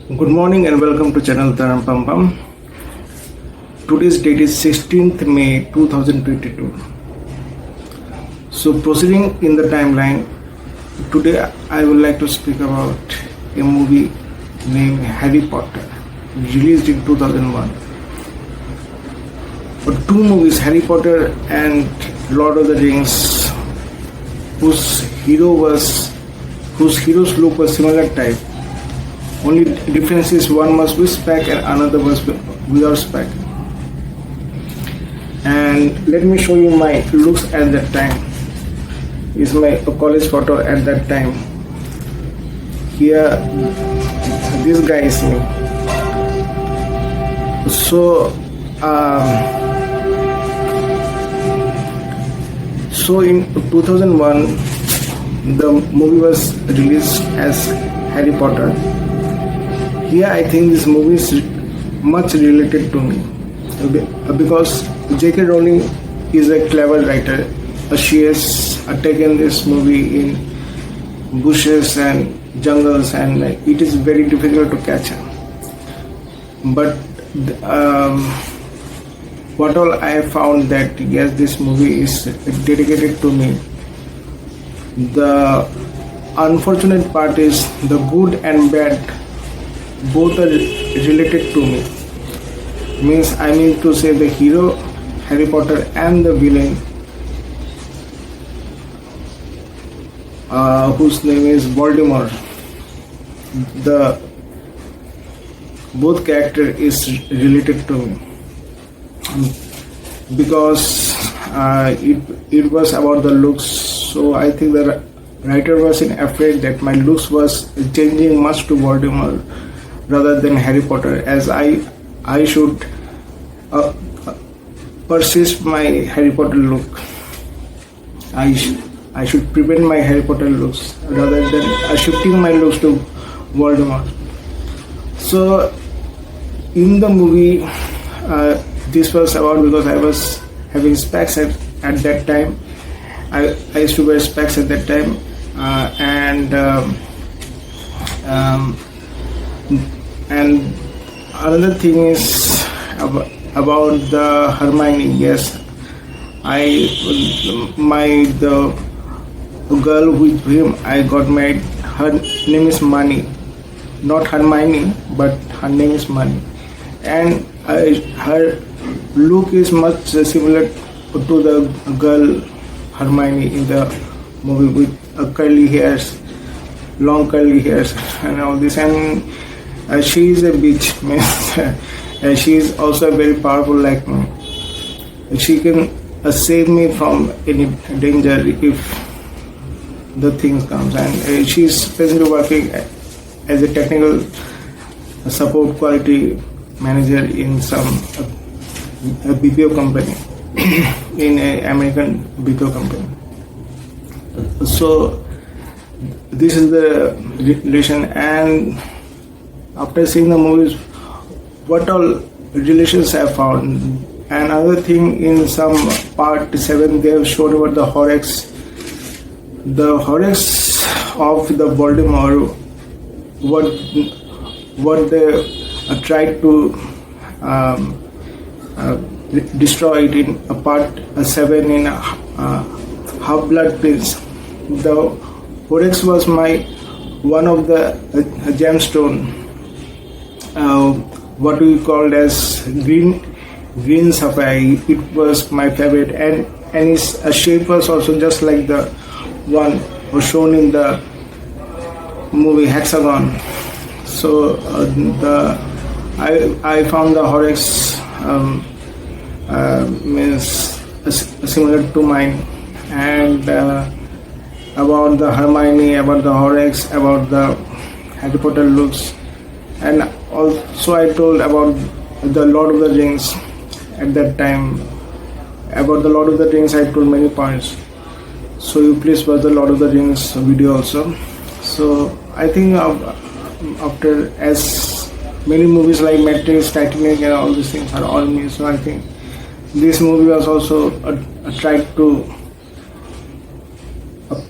Good morning and welcome to channel Taram Pam Pam. Today's date is 16th May 2022. So proceeding in the timeline, today I would like to speak about a movie named Harry Potter, released in 2001. But two movies, Harry Potter and Lord of the Rings, whose heroes look was similar type. Only difference is one was with spec and another was without spec. And let me show you my looks at that time. Is my college photo at that time. Here, this guy is me. So in 2001, the movie was released as Harry Potter. Here I think this movie is much related to me because J.K. Rowling is a clever writer. She has taken this movie in bushes and jungles, and it is very difficult to catch her. But what all I found that yes, this movie is dedicated to me. The unfortunate part is the good and bad both are related to me. Means I mean to say the hero Harry Potter and the villain whose name is Voldemort. The both character is related to me because it was about the looks. So I think the writer was afraid that my looks was changing much to Voldemort rather than Harry Potter, as I should persist my Harry Potter look. I should prevent my Harry Potter looks rather than shifting my looks to Voldemort. So in the movie, this was about because I was having specs at that time. I used to wear specs at that time, and another thing is about the Hermione. Yes, the girl with whom I got married, her name is Mani, not Hermione, but her name is Mani, and her look is much similar to the girl Hermione in the movie with curly hairs, long curly hairs and all this, and she is a bitch. She is also very powerful like me. She can save me from any danger if the things comes, and she is presently working as a technical support quality manager in some a BPO company in an American BPO company. So this is the relation, and after seeing the movies, what all relations I found. Another thing, in some part 7 they have shown about the Horcrux. The Horcrux of the Voldemort, what they tried to destroy it in part 7 in Half-Blood Prince. The Horcrux was one of the gemstone, what we called as green sapphire. It was my favorite, and its shape was also just like the one was shown in the movie Hexagon. So I found the Horcrux means similar to mine, and about the Hermione, about the Horcrux, about the Harry Potter looks, and also I told about the Lord of the Rings at that time. About the Lord of the Rings I told many points, so you please watch the Lord of the Rings video also. So I think after as many movies like Matrix, Titanic and all these things are all me, so I think this movie was also tried to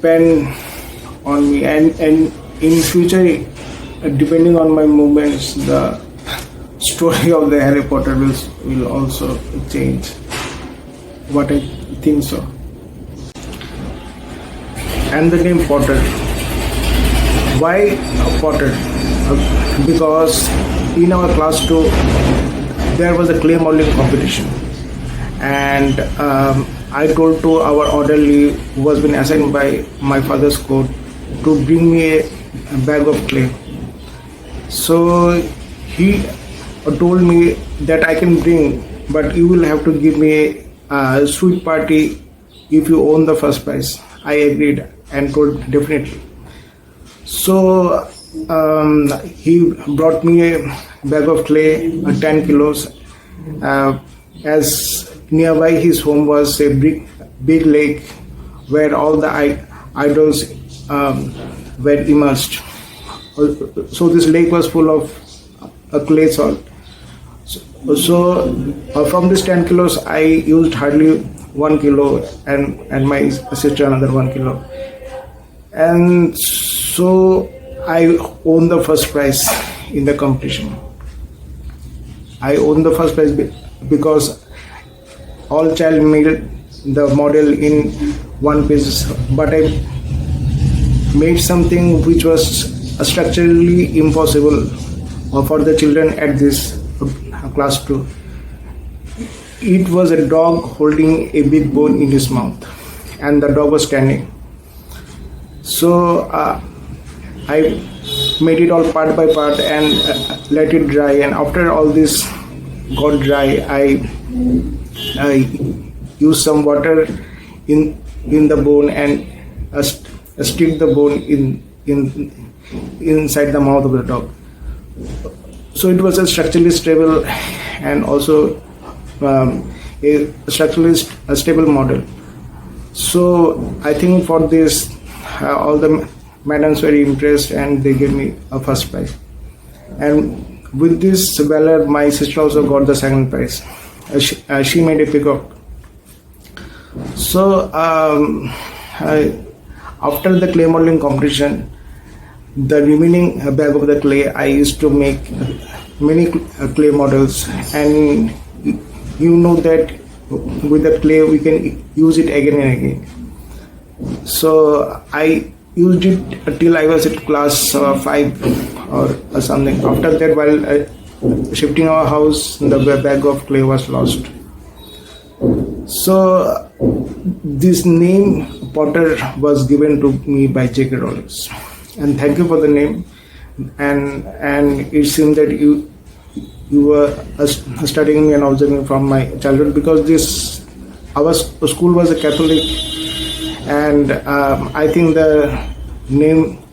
pen on me, and in future depending on my movements, the story of the Harry Potter will also change. What I think so. And the name Potter. Why Potter? Because in our class 2 there was a clay molding competition, and I told to our orderly, who was been assigned by my father's court, to bring me a bag of clay. So he told me that I can bring, but you will have to give me a sweet party if you own the first prize. I agreed and told definitely. So he brought me a bag of clay, 10 kilos. As nearby his home was a big lake where all the idols were immersed. So this lake was full of clay salt. So from this 10 kilos, I used hardly 1 kilo, and my sister another 1 kilo. And so I won the first prize in the competition. I won the first prize because all child made the model in one piece, but I made something which was structurally impossible for the children at this class 2. It was a dog holding a big bone in his mouth, and the dog was standing. So I made it all part by part and let it dry, and after all this got dry, I used some water in the bone and stick the bone inside the mouth of the dog. So it was a structurally stable and also a structurally stable model. So I think for this all the madams were impressed and they gave me a first prize. And with this valor, my sister also got the second prize. She made a peacock. So after the clay modeling competition, the remaining bag of the clay, I used to make many clay models, and you know that with the clay we can use it again and again. So I used it till I was at class 5 or something. After that, while shifting our house, the bag of clay was lost. So this name Potter was given to me by J.K. Rowling, and thank you for the name. And it seemed that you were studying me and observing from my childhood, because our school was a Catholic, and I think the name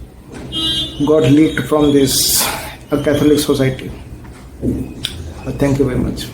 got leaked from this Catholic society. Thank you very much.